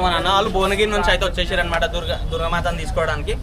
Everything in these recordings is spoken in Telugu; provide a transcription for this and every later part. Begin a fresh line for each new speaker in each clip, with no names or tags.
మన అన్న వాళ్ళు భువనగిరి నుంచి అయితే వచ్చేసారు అనమాట దుర్గామాతను తీసుకోవడానికి.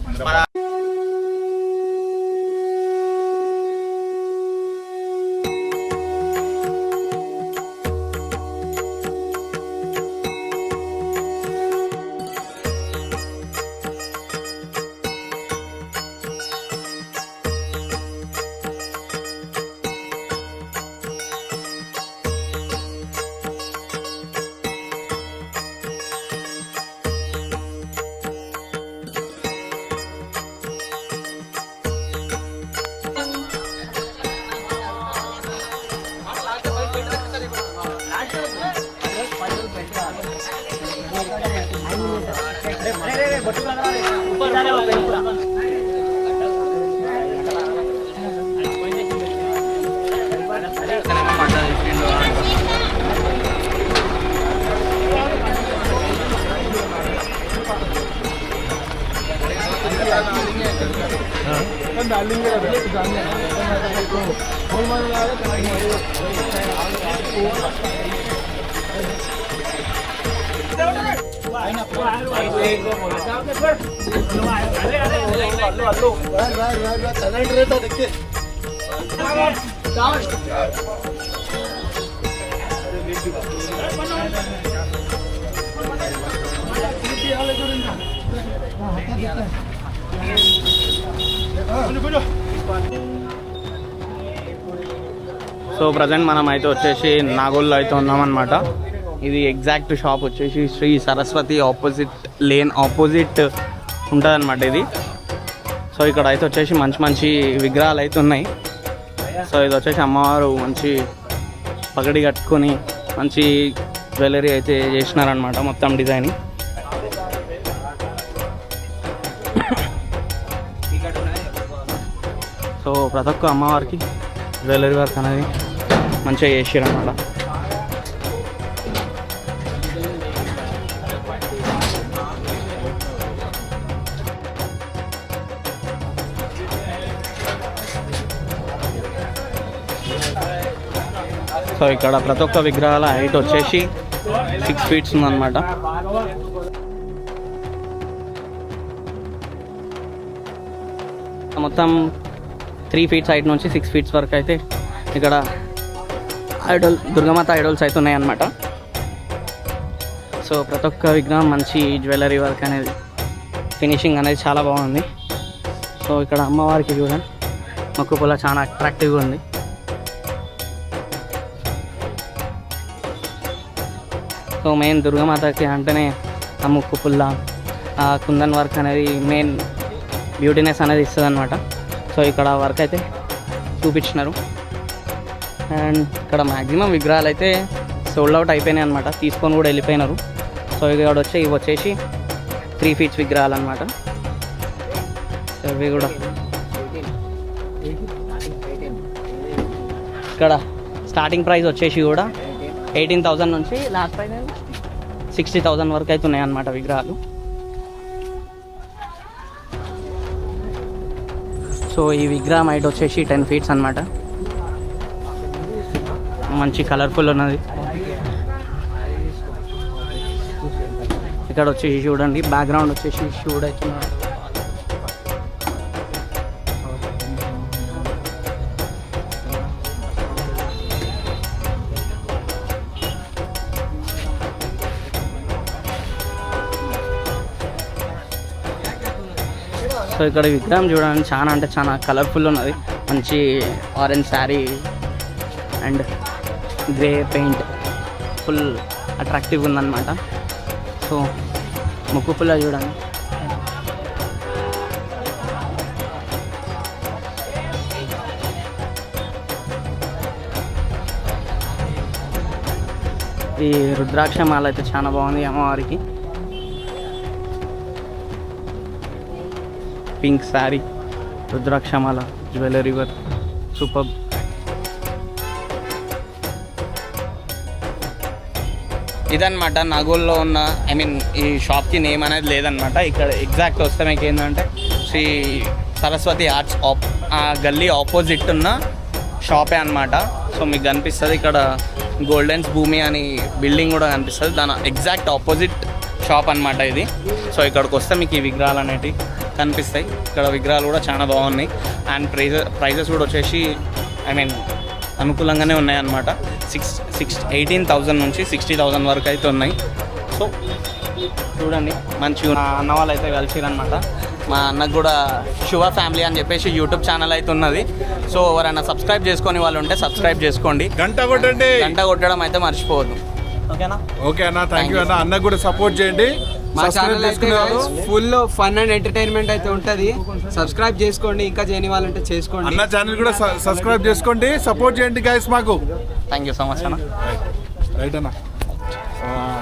సో ప్రజెంట్ మనం అయితే వచ్చేసి నాగోల్లో అయితే ఉన్నామన్నమాట. ఇది ఎగ్జాక్ట్ షాప్ వచ్చేసి శ్రీ సరస్వతి లేన్ ఆపోజిట్ ఉంటుంది అనమాట ఇది. సో ఇక్కడ అయితే వచ్చేసి మంచి మంచి విగ్రహాలు అయితే ఉన్నాయి. సో ఇది వచ్చేసి అమ్మవారు మంచి పగడి కట్టుకొని మంచి జ్యువెలరీ అయితే చేసినారనమాట మొత్తం డిజైనింగ్. సో ప్రతి ఒక్క అమ్మవారికి జ్యువెలరీ వర్క్ అనేది మంచిగా చేసారనమాట. సో ఇక్కడ ప్రతి ఒక్క విగ్రహాల హైట్ వచ్చేసి 6 feet ఉందన్నమాట. మొత్తం 3 feet హైట్ నుంచి 6 feet వరకు అయితే ఇక్కడ దుర్గామాత ఐడల్స్ అయితే ఉన్నాయన్నమాట. సో ప్రతి ఒక్క విగ్రహం మంచి జ్యువెలరీ వర్క్ అనేది ఫినిషింగ్ అనేది చాలా బాగుంది. సో ఇక్కడ అమ్మవారికి చూడండి మొక్కు పుల్ల చాలా అట్రాక్టివ్గా ఉంది. సో మెయిన్ దుర్గామాతకి అంటేనే ఆ ముక్కు పుల్ల ఆ కుందన్ వర్క్ అనేది మెయిన్ బ్యూటీనెస్ అనేది ఇస్తుంది అనమాట. సో ఇక్కడ వర్క్ అయితే చూపించినారు. అండ్ ఇక్కడ మ్యాక్సిమం విగ్రహాలు అయితే సోల్డ్ అవుట్ అయిపోయినాయి అనమాట, తీసుకొని కూడా వెళ్ళిపోయినారు. సో ఇక్కడ వచ్చేసి 3 feet విగ్రహాలు అనమాట. సో ఇవి కూడా ఇక్కడ స్టార్టింగ్ ప్రైస్ వచ్చేసి కూడా 18,000 నుంచి లాస్ట్ ప్రైస్ 60,000 వరకు అయితే ఉన్నాయి అన్నమాట విగ్రహాలు. సో ఈ విగ్రహం హైట్ వచ్చేసి 10 feet అనమాట. మంచి కలర్ఫుల్ ఉన్నది. ఇక్కడ వచ్చేసి చూడండి బ్యాక్గ్రౌండ్ వచ్చేసి శివుడు అవుతున్నాడు. సో ఇక్కడ విగ్రహం చూడండి చాలా అంటే చాలా కలర్ఫుల్ ఉన్నది. మంచి orange sari and grey paint full అట్రాక్టివ్గా ఉందన్నమాట. సో ముక్కు పుల్ల చూడండి. ఈ రుద్రాక్ష మాల అయితే చాలా బాగుంది అమ్మవారికి. పింక్ శారీ, రుద్రాక్షమాల, జ్యువెలరీ వర్క్ సూపర్. ఇదన్నమాట నాగోల్లో ఉన్న ఈ షాప్కి నేమ్ అనేది లేదనమాట. ఇక్కడ ఎగ్జాక్ట్ వస్తే మీకు ఏంటంటే శ్రీ సరస్వతి ఆర్ట్స్ గల్లీ ఆపోజిట్ ఉన్న షాపే అనమాట. సో మీకు కనిపిస్తుంది ఇక్కడ గోల్డెన్స్ భూమి అని బిల్డింగ్ కూడా కనిపిస్తుంది, దాని ఎగ్జాక్ట్ ఆపోజిట్ షాప్ అనమాట ఇది. సో ఇక్కడికి వస్తే మీకు ఈ విగ్రహాలు అనేటివి కనిపిస్తాయి. ఇక్కడ విగ్రహాలు కూడా చాలా బాగున్నాయి అండ్ ప్రైజెస్ కూడా వచ్చేసి అనుకూలంగానే ఉన్నాయన్నమాట. 18,000 నుంచి 60,000 వరకు అయితే ఉన్నాయి. సో చూడండి మంచిగా అన్న వాళ్ళు అయితే కలిసిరనమాట. మా అన్నకు కూడా శివ ఫ్యామిలీ అని చెప్పేసి యూట్యూబ్ ఛానల్ అయితే ఉన్నది. సో ఎవరైనా సబ్స్క్రైబ్ చేసుకొని వాళ్ళు ఉంటే సబ్స్క్రైబ్ చేసుకోండి, గంట కొట్టడం అయితే మర్చిపోవద్దు. ఓకేనా?
ఓకే అన్న, థ్యాంక్ యూ అన్న. అన్నకు కూడా సపోర్ట్ చేయండి.
మా ఛానల్ అయితే ఫుల్ ఫన్ అండ్ ఎంటర్టైన్మెంట్ అయితే ఉంటుంది. సబ్స్క్రైబ్ చేసుకోండి, ఇంకా చేయని వాళ్ళంటే చేసుకోండి.
అన్న ఛానల్ కూడా సబ్స్క్రైబ్ చేసుకోండి, సపోర్ట్ చేయండి గైస్ మాకు.
థ్యాంక్ యూ సో మచ్ అన్న.
రైట్ అన్న.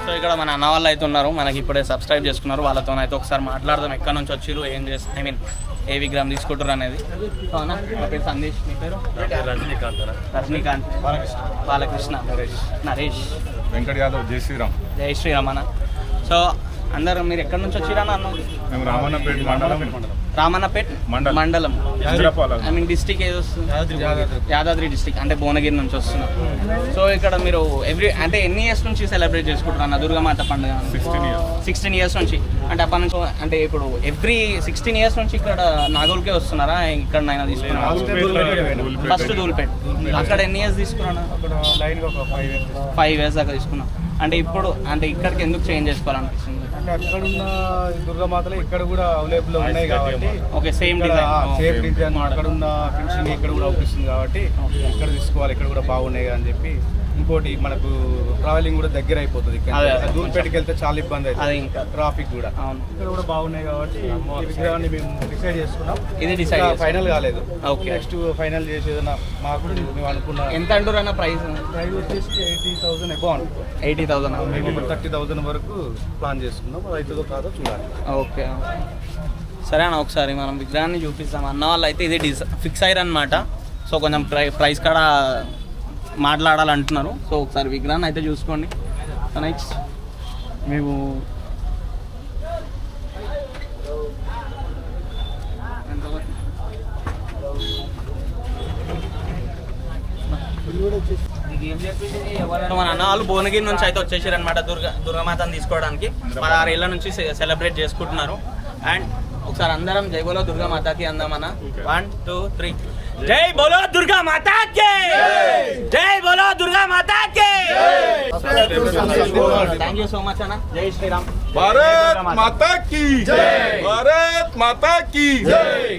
సో ఇక్కడ మన అన్న వాళ్ళు అయితే ఉన్నారు, మనకి ఇప్పుడే సబ్స్క్రైబ్ చేసుకున్నారు. వాళ్ళతో అయితే ఒకసారి మాట్లాడదాం, ఎక్కడి నుంచి వచ్చిర్రు, ఏం చేస్తారు, ఏ విగ్రహం తీసుకుంటారు అనేది. సో అన్న నా పేరు సందేశ్, మీ పేరు? రజనీకాంత్, బాలకృష్ణ, నరేష్,
వెంకట్ యాదవ్, జై శ్రీరామ్.
జై శ్రీరామ్ అన్న. సో అందరూ మీరు ఎక్కడి నుంచి వచ్చిరన్న? అన్న
మేము రామన్నపేట్
మండలం డిస్టిక్ ఏదో యాదాద్రి డిస్టిక్, అంటే భువనగిరి నుంచి వస్తున్నాం. సో ఇక్కడ మీరు అంటే ఎన్ని ఇయర్స్ నుంచి సెలబ్రేట్ చేసుకుంటారు అన్న దుర్గామాత పండుగ? 16 ఇయర్స్ నుంచి. అంటే అప్పటి నుంచి అంటే ఇప్పుడు ఎవ్రీ 16 ఇయర్స్ నుంచి ఇక్కడ నాగోల్కే వస్తున్నారా? ఇక్కడ నైనా తీసుకున్నారా? ఫస్ట్ ధూల్పేట్. అక్కడ ఎన్ని ఇయర్స్ తీసుకున్నా? 5 ఇయర్స్ దాకా తీసుకున్నాం. అంటే ఇప్పుడు అంటే ఇక్కడికి ఎందుకు చేంజ్ చేసుకోవాలనిపిస్తుంది?
అంటే అక్కడ ఉన్న దుర్గామాతలు ఇక్కడ కూడా అవైలబుల్ ఉన్నాయి కాబట్టి,
ఓకే, సేమ్ డిజైన్
అక్కడ ఉన్న ఫినిషింగ్ ఇక్కడ కూడా అవుపిస్తుంది కాబట్టి ఇక్కడ తీసుకోవాలి, ఇక్కడ కూడా బాగున్నాయి అని చెప్పి. ఇంకోటి మనకు ట్రావెలింగ్ కూడా దగ్గర అయిపోతుంది. దూల్పేటకి వెళ్తే చాలా ఇబ్బంది అవుతుంది, ట్రాఫిక్ కూడా. ఇక్కడ కూడా బాగున్నాయి కాబట్టి ఈ విగ్రహాన్ని మేము డిసైడ్ చేసుకున్నాం.
ఇది డిసైడ్
ఫైనల్ కాలేదు,
ఓకే.
నెక్స్ట్ ఫైనల్ చేసేదన్నా మాకు మేము అనుకున్నాం.
ఎంత అంటారు అన్న ప్రైస్?
ప్రైస్ వచ్చేసి 80,000 ఎబో అనుకో.
80,000
30,000 వరకు ప్లాన్ చేసుకున్నాం. అది అవుతుందో కాదో చూడాలి.
ఓకే సరే అన్న, ఒకసారి మనం విగ్రహాన్ని చూపిస్తాం. అన్న వాళ్ళు అయితే ఇది ఫిక్స్ అయ్యారు అనమాట. సో కొంచెం ప్రైస్ కాడ మాట్లాడాలంటున్నారు. సో ఒకసారి విగ్రహాన్ని అయితే చూసుకోండి. నెక్స్ట్ మేము మన అన్న వాళ్ళు భువనగిరి నుంచి అయితే వచ్చేసారు అనమాట దుర్గామాతను తీసుకోవడానికి. 16 ఏళ్ళ నుంచి సెలబ్రేట్ చేసుకుంటున్నారు. అండ్ ఒకసారి అందరం జై బోలో దుర్గామాతకి అందామన్న. 1 2 3 జై బోలో దుర్గామాతకి, జై బోలో దుర్గామాతకి. థ్యాంక్ యూ సో మచ్ అన్న. జై శ్రీరామ్.
భారత్ మాతా కీ జై. భారత్ మాతా కీ జై.